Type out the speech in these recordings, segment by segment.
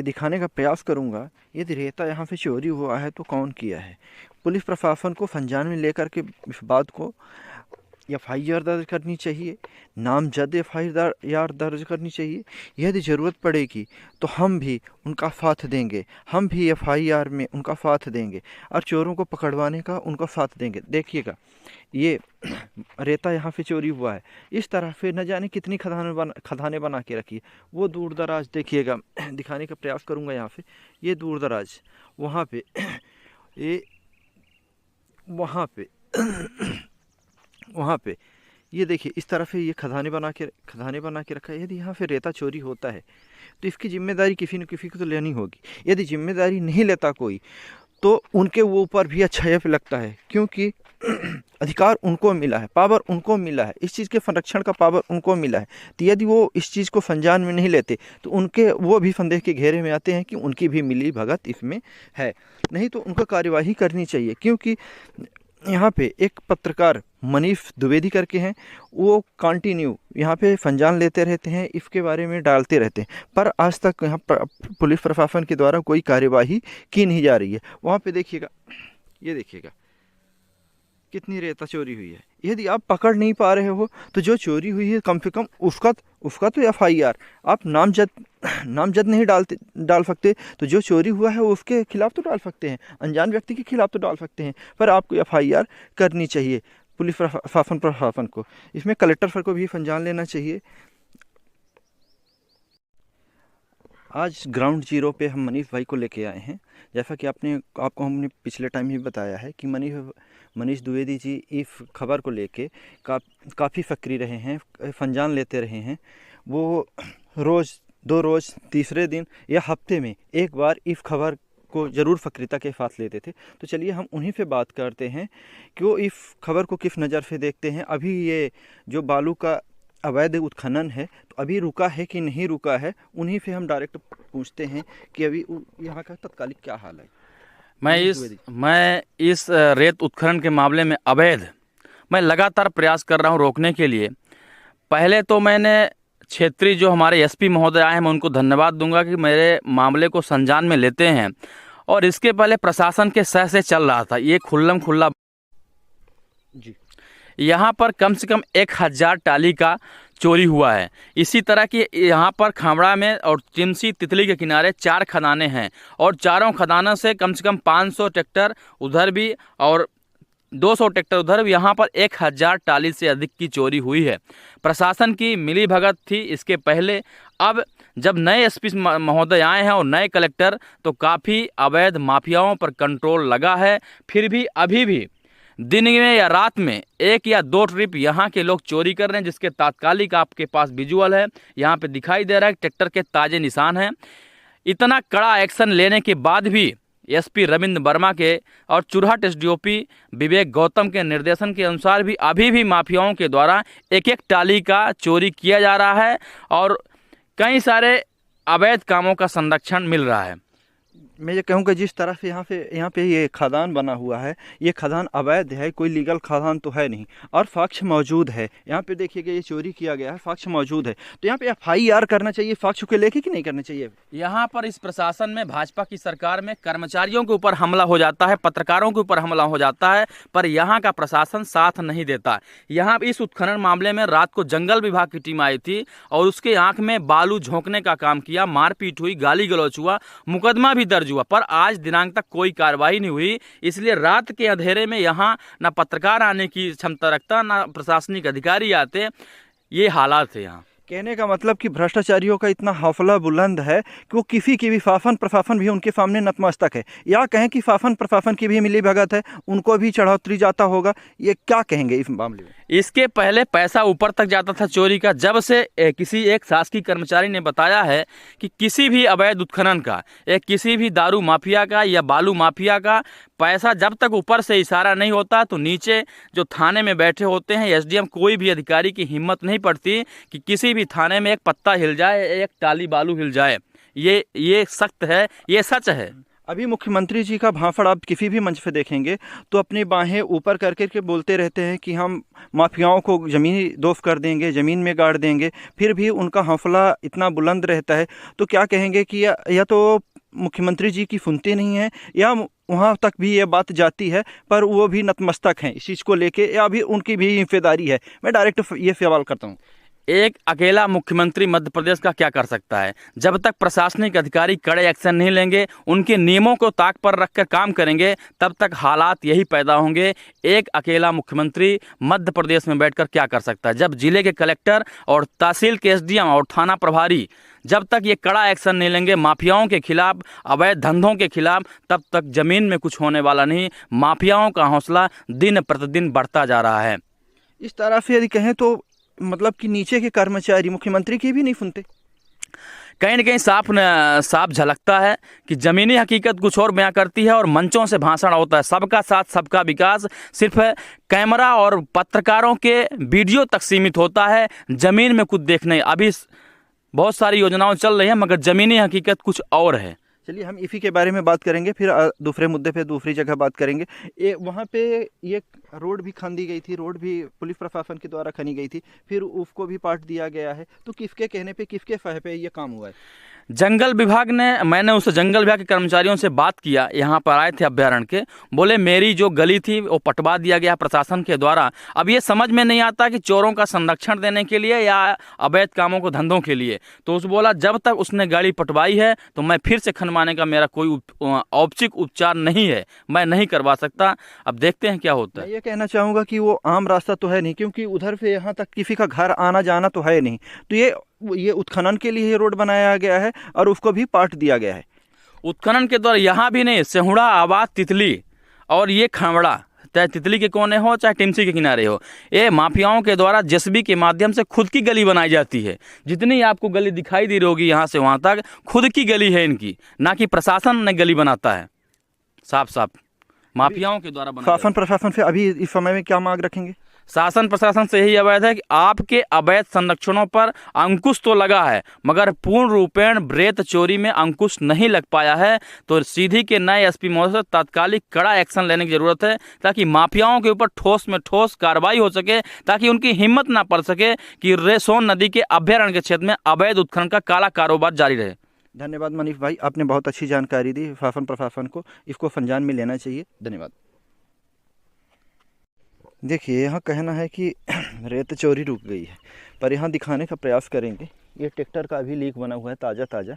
ये दिखाने का प्रयास करूँगा, यदि रेता यहाँ पे चोरी हुआ है तो कौन किया है। पुलिस प्रशासन को संज्ञान में लेकर के इस बात को एफआईआर दर्ज करनी चाहिए, नामजद एफआईआर दर्ज करनी चाहिए। यदि ज़रूरत पड़ेगी तो हम भी उनका साथ देंगे, हम भी एफआईआर में उनका साथ देंगे और चोरों को पकड़वाने का उनका साथ देंगे। देखिएगा, ये रेता यहाँ पे चोरी हुआ है, इस तरह से न जाने कितनी खदानें बना के रखी है। वो दूर दराज देखिएगा, दिखाने का प्रयास करूँगा यहाँ पे, ये दूर दराज वहाँ पे ये वहाँ पे वहाँ पे ये देखिए, इस तरह से ये खदानें बना के रखा है। यदि यहाँ पे रेता चोरी होता है तो इसकी जिम्मेदारी किसी न किसी को तो लेनी होगी। यदि जिम्मेदारी नहीं लेता कोई तो उनके वो ऊपर भी अच्छा लगता है, क्योंकि अधिकार उनको मिला है, पावर उनको मिला है, इस चीज़ के संरक्षण का पावर उनको मिला है। तो यदि वो इस चीज़ को संज्ञान में नहीं लेते तो उनके वो भी संदेह के घेरे में आते हैं कि उनकी भी मिली भगत इसमें है। नहीं तो उनको कार्यवाही करनी चाहिए, क्योंकि यहाँ पे एक पत्रकार मनीष द्विवेदी करके हैं, वो कंटिन्यू यहाँ पे संज्ञान लेते रहते हैं, इसके बारे में डालते रहते हैं, पर आज तक यहाँ पुलिस प्रशासन के द्वारा कोई कार्यवाही की नहीं जा रही है। वहाँ पे देखिएगा, ये देखिएगा कितनी रेता चोरी हुई है। यदि आप पकड़ नहीं पा रहे हो तो जो चोरी हुई है कम से कम उसका तो एफआईआर आप नामजद नहीं डाल सकते, तो जो चोरी हुआ है उसके खिलाफ तो डाल सकते हैं, अनजान व्यक्ति के खिलाफ तो डाल सकते हैं, पर आपको एफआईआर करनी चाहिए पुलिस प्रशासन को। इसमें कलेक्टर सर को भी संज्ञान लेना चाहिए। आज ग्राउंड जीरो पे हम मनीष भाई को लेके आए हैं। जैसा कि आपको हमने पिछले टाइम ही बताया है कि मनीष द्विवेदी जी इस खबर को लेके काफ़ी सक्रिय रहे हैं, संज्ञान लेते रहे हैं। वो रोज़ 2 रोज़ तीसरे दिन या हफ्ते में एक बार इस खबर को ज़रूर सक्रियता के साथ लेते थे। तो चलिए हम उन्हीं से बात करते हैं कि वो इस खबर को किस नज़र से देखते हैं। अभी ये जो बालू का अवैध उत्खनन है तो अभी रुका है कि नहीं रुका है, उन्हीं से हम डायरेक्ट पूछते हैं कि अभी यहाँ का तत्कालिक क्या हाल है। मैं इस रेत उत्खनन के मामले में मैं लगातार प्रयास कर रहा हूँ रोकने के लिए। पहले तो मैंने क्षेत्रीय जो हमारे एसपी महोदय आए हैं, मैं उनको धन्यवाद दूंगा कि मेरे मामले को संज्ञान में लेते हैं। और इसके पहले प्रशासन के सह से चल रहा था ये खुल्ला जी। यहाँ पर कम से कम 1000 टाली का चोरी हुआ है। इसी तरह की यहाँ पर खामड़ा में और चिमसी तितली के किनारे 4 खदानें हैं और चारों खदानों से कम 500 ट्रैक्टर उधर भी और 200 ट्रैक्टर उधर भी, यहाँ पर 1000 टाली से अधिक की चोरी हुई है। प्रशासन की मिली भगत थी इसके पहले। अब जब नए एसपी महोदय आए हैं और नए कलेक्टर, तो काफ़ी अवैध माफियाओं पर कंट्रोल लगा है। फिर भी अभी भी दिन में या रात में 1 या 2 ट्रिप यहाँ के लोग चोरी कर रहे हैं, जिसके तात्कालिक आपके पास विजुअल है, यहाँ पे दिखाई दे रहा है, ट्रैक्टर के ताजे निशान हैं। इतना कड़ा एक्शन लेने के बाद भी एसपी रविंद्र वर्मा के और चुरहट एसडीओपी विवेक गौतम के निर्देशन के अनुसार भी अभी भी माफियाओं के द्वारा एक टाली का चोरी किया जा रहा है और कई सारे अवैध कामों का संरक्षण मिल रहा है। मैं ये कहूँगा जिस तरह से यहाँ पे ये खदान बना हुआ है, ये खदान अवैध है, कोई लीगल खदान तो है नहीं, और साक्ष्य मौजूद है। यहाँ पे देखिएगा ये चोरी किया गया है, साक्ष्य मौजूद है, तो यहाँ पे एफआईआर करना चाहिए साक्ष्य को लेके कि नहीं करना चाहिए। यहाँ पर इस प्रशासन में, भाजपा की सरकार में कर्मचारियों के ऊपर हमला हो जाता है, पत्रकारों के ऊपर हमला हो जाता है, पर यहाँ का प्रशासन साथ नहीं देता। यहाँ इस उत्खनन मामले में रात को जंगल विभाग की टीम आई थी और उसके आंख में बालू झोंकने का काम किया, मारपीट हुई, गाली गलौच हुआ, मुकदमा भी दर्ज हुआ, पर आज दिनांक तक कोई कार्रवाई नहीं हुई। इसलिए रात के अंधेरे में यहाँ ना पत्रकार आने की क्षमता रखता, ना प्रशासनिक अधिकारी आते। ये हालात है यहाँ। कहने का मतलब कि भ्रष्टाचारियों का इतना हौसला बुलंद है कि वो किसी की भी शासन प्रशासन भी उनके सामने नतमस्तक है, या कहें कि शासन प्रशासन की भी मिली भगत है, उनको भी चढ़ोतरी जाता होगा। ये क्या कहेंगे इस मामले में? इसके पहले पैसा ऊपर तक जाता था चोरी का, जब से किसी एक शासकीय कर्मचारी ने बताया है कि किसी भी अवैध उत्खनन का, किसी भी दारू माफिया का या बालू माफिया का पैसा जब तक ऊपर से इशारा नहीं होता तो नीचे जो थाने में बैठे होते हैं एसडीएम, कोई भी अधिकारी की हिम्मत नहीं पड़ती कि किसी भी थाने में एक पत्ता हिल जाए, एक टाली बालू हिल जाए। ये सख्त है, ये सच है। अभी मुख्यमंत्री जी का भांफड़ आप किसी भी मंच पे देखेंगे तो अपनी बाहें ऊपर कर के बोलते रहते हैं कि हम माफियाओं को ज़मीनी दोस्त कर देंगे, ज़मीन में गाड़ देंगे। फिर भी उनका हौसला इतना बुलंद रहता है। तो क्या कहेंगे कि या तो मुख्यमंत्री जी की सुनते नहीं हैं, या वहाँ तक भी ये बात जाती है पर वो भी नतमस्तक हैं इस चीज़ को लेके, या भी उनकी भी जिम्मेदारी है। मैं डायरेक्ट ये सवाल करता हूँ। एक अकेला मुख्यमंत्री मध्य प्रदेश का क्या कर सकता है? जब तक प्रशासनिक अधिकारी कड़े एक्शन नहीं लेंगे, उनके नियमों को ताक पर रखकर काम करेंगे, तब तक हालात यही पैदा होंगे। एक अकेला मुख्यमंत्री मध्य प्रदेश में बैठकर क्या कर सकता है? जब जिले के कलेक्टर और तहसील के एसडीएम और थाना प्रभारी जब तक ये कड़ा एक्शन नहीं लेंगे माफियाओं के खिलाफ, अवैध धंधों के खिलाफ, तब तक जमीन में कुछ होने वाला नहीं। माफियाओं का हौसला दिन प्रतिदिन बढ़ता जा रहा है। इस तरह से यदि कहें तो मतलब कि नीचे के कर्मचारी मुख्यमंत्री की भी नहीं सुनते। कहीं न कहीं साफ झलकता है कि ज़मीनी हकीकत कुछ और बयां करती है और मंचों से भाषण होता है। सबका साथ, सबका विकास सिर्फ कैमरा और पत्रकारों के वीडियो तक सीमित होता है। ज़मीन में कुछ देख नहीं। अभी बहुत सारी योजनाएं चल रही हैं मगर ज़मीनी हकीकत कुछ और है। चलिए हम इसी के बारे में बात करेंगे, फिर दूसरे मुद्दे पे दूसरी जगह बात करेंगे। वहाँ पे ये रोड भी खन दी गई थी, रोड भी पुलिस प्रशासन के द्वारा खनी गई थी, फिर उसको भी पाट दिया गया है। तो किसके कहने पे, किसके फह पे ये काम हुआ है? जंगल विभाग ने, मैंने उस जंगल विभाग के कर्मचारियों से बात किया, यहाँ पर आए थे अभ्यारण्य के, बोले मेरी जो गली थी वो पटवा दिया गया प्रशासन के द्वारा। अब ये समझ में नहीं आता कि चोरों का संरक्षण देने के लिए या अवैध कामों को धंधों के लिए। तो उस बोला जब तक उसने गाड़ी पटवाई है तो मैं फिर से खनवाने का मेरा कोई औपचारिक उपचार नहीं है, मैं नहीं करवा सकता। अब देखते हैं क्या होता है। मैं ये कहना चाहूँगा कि वो आम रास्ता तो है नहीं, क्योंकि उधर से यहाँ तक किसी का घर आना जाना तो है नहीं। तो ये उत्खनन के लिए ये रोड बनाया गया है और उसको भी पाट दिया गया है। उत्खनन के द्वारा यहाँ भी नहीं, सेहुड़ा, आबाद, तितली और ये खामड़ा, चाहे तितली के कोने हो चाहे टिमसी के किनारे हो, ये माफियाओं के द्वारा जेसीबी के माध्यम से खुद की गली बनाई जाती है। जितनी आपको गली दिखाई दे रही होगी यहाँ से वहाँ तक खुद की गली है इनकी, ना कि प्रशासन ने गली बनाता है। साफ साफ माफियाओं के द्वारा बनाई शासन प्रशासन से अभी इस समय में क्या मांग रखेंगे? शासन प्रशासन से यही अवैध है कि आपके अवैध संरक्षणों पर अंकुश तो लगा है मगर पूर्ण रूपेण रेत चोरी में अंकुश नहीं लग पाया है। तो सीधी के नए एसपी महोदय से तात्कालिक कड़ा एक्शन लेने की जरूरत है ताकि माफियाओं के ऊपर ठोस में ठोस कार्रवाई हो सके, ताकि उनकी हिम्मत ना पड़ सके कि सोन नदी के अभ्यारण्य के क्षेत्र में अवैध उत्खनन का काला कारोबार जारी रहे। धन्यवाद मनीष भाई, आपने बहुत अच्छी जानकारी दी। शासन प्रशासन को इसको संज्ञान में लेना चाहिए। धन्यवाद। देखिए यहाँ कहना है कि रेत चोरी रुक गई है, पर यहाँ दिखाने का प्रयास करेंगे। ये ट्रैक्टर का अभी लीक बना हुआ है, ताज़ा ताज़ा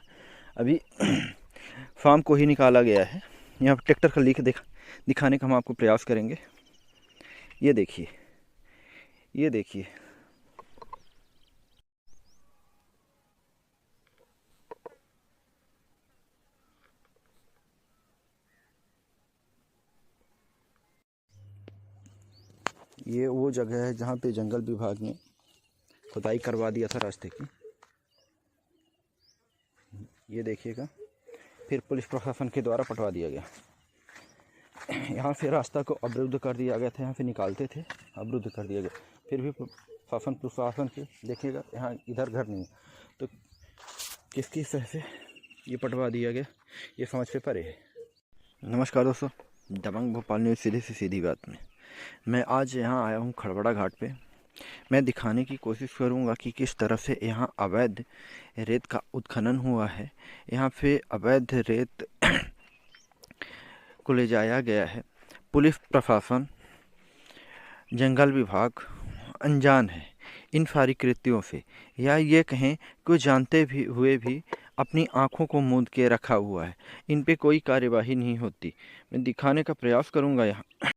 अभी फार्म को ही निकाला गया है। यहाँ ट्रैक्टर का लीक दिखाने का हम आपको प्रयास करेंगे। ये देखिए, ये देखिए, ये वो जगह है जहाँ पे जंगल विभाग ने खुदाई करवा दिया था रास्ते की। ये देखिएगा, फिर पुलिस प्रशासन के द्वारा पटवा दिया गया। यहाँ से रास्ता को अवरुद्ध कर दिया गया था, यहाँ से निकालते थे, अवरुद्ध कर दिया गया। फिर भी शासन प्रशासन से देखिएगा, यहाँ इधर घर नहीं, तो किसकी सह से ये पटवा दिया गया, ये समझ पे परे है। नमस्कार दोस्तों, दबंग भोपाल न्यूज़ सीधे से सीधी बात में मैं आज यहाँ आया हूँ खड़बड़ा घाट पे। मैं दिखाने की कोशिश करूँगा कि किस तरह से यहाँ अवैध रेत का उत्खनन हुआ है। यहाँ पे अवैध रेत को ले जाया गया है। पुलिस प्रशासन, जंगल विभाग अनजान है इन सारी कृत्यों से, या ये कहें कि जानते भी हुए भी अपनी आँखों को मूंद के रखा हुआ है। इन पे कोई कार्यवाही नहीं होती। मैं दिखाने का प्रयास करूँगा यहाँ।